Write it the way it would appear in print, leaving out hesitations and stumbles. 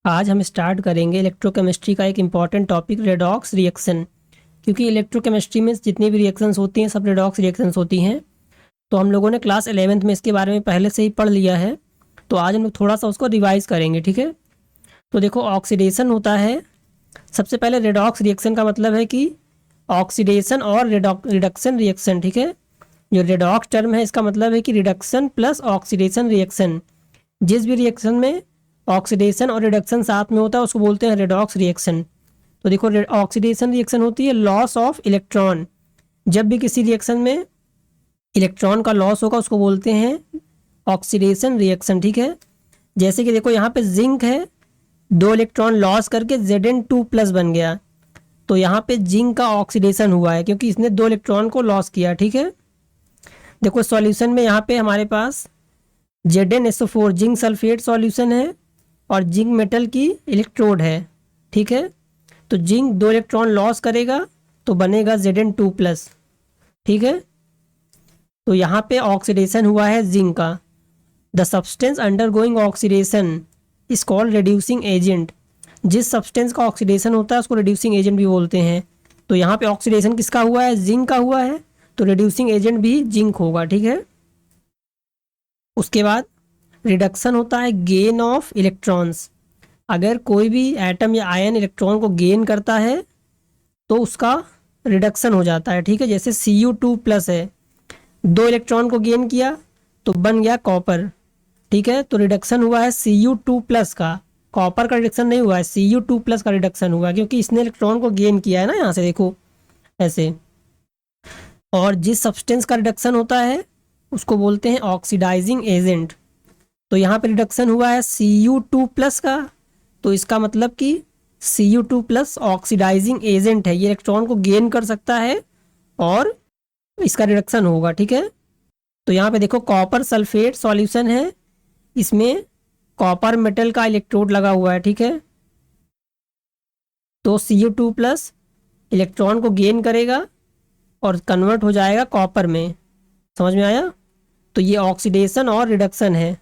आज हम स्टार्ट करेंगे इलेक्ट्रोकेमिस्ट्री का एक इम्पॉर्टेंट टॉपिक रेडॉक्स रिएक्शन। क्योंकि इलेक्ट्रोकेमिस्ट्री में जितनी भी रिएक्शंस होती हैं सब रेडॉक्स रिएक्शंस होती हैं। तो हम लोगों ने क्लास 11th में इसके बारे में पहले से ही पढ़ लिया है। तो आज हम लोग थोड़ा सा उसको रिवाइज करेंगे, ठीक है। तो देखो, ऑक्सीडेशन होता है। सबसे पहले रेडॉक्स रिएक्शन का मतलब है कि ऑक्सीडेशन और रिडक्शन रिएक्शन, ठीक है। जो रेडॉक्स टर्म है इसका मतलब है कि रिडक्शन प्लस ऑक्सीडेशन रिएक्शन। जिस भी रिएक्शन में ऑक्सीडेशन और रिडक्शन साथ में होता है उसको बोलते हैं रेडॉक्स रिएक्शन। तो देखो, ऑक्सीडेशन रिएक्शन होती है लॉस ऑफ इलेक्ट्रॉन। जब भी किसी रिएक्शन में इलेक्ट्रॉन का लॉस होगा उसको बोलते हैं ऑक्सीडेशन रिएक्शन, ठीक है। जैसे कि देखो, यहाँ पे जिंक है, 2 इलेक्ट्रॉन लॉस करके Zn2+ बन गया। तो यहाँ पे जिंक का ऑक्सीडेशन हुआ है क्योंकि इसने 2 इलेक्ट्रॉन को लॉस किया, ठीक है। देखो सॉल्यूशन में यहाँ पे हमारे पास ZnSO4 जिंक सल्फेट सॉल्यूशन है और जिंक मेटल की इलेक्ट्रोड है, ठीक है। तो जिंक 2 इलेक्ट्रॉन लॉस करेगा तो बनेगा Zn2+, ठीक है। तो यहाँ पे ऑक्सीडेशन हुआ है जिंक का। The substance undergoing oxidation is called reducing agent. जिस सब्सटेंस का ऑक्सीडेशन होता है उसको रिड्यूसिंग एजेंट भी बोलते हैं। तो यहाँ पे ऑक्सीडेशन किसका हुआ है? जिंक का हुआ है। तो रिड्यूसिंग एजेंट भी जिंक होगा, ठीक है। उसके बाद रिडक्शन होता है गेन ऑफ इलेक्ट्रॉन्स। अगर कोई भी एटम या आयन इलेक्ट्रॉन को गेन करता है तो उसका रिडक्शन हो जाता है, ठीक है। जैसे Cu2+ है, 2 इलेक्ट्रॉन को गेन किया तो बन गया कॉपर, ठीक है। तो रिडक्शन हुआ है Cu2+ का। कॉपर का रिडक्शन नहीं हुआ है, Cu2+ का रिडक्शन हुआ क्योंकि इसने इलेक्ट्रॉन को गेन किया है ना, यहाँ से देखो ऐसे। और जिस सब्सटेंस का रिडक्शन होता है उसको बोलते हैं ऑक्सीडाइजिंग एजेंट। तो यहाँ पे रिडक्शन हुआ है Cu2+ का, तो इसका मतलब कि Cu2+ ऑक्सीडाइजिंग एजेंट है। ये इलेक्ट्रॉन को गेन कर सकता है और इसका रिडक्शन होगा, ठीक है। तो यहाँ पे देखो, कॉपर सल्फेट सॉल्यूशन है, इसमें कॉपर मेटल का इलेक्ट्रोड लगा हुआ है, ठीक है। तो Cu2+ इलेक्ट्रॉन को गेन करेगा और कन्वर्ट हो जाएगा कॉपर में। समझ में आया? तो ये ऑक्सीडेशन और रिडक्शन है।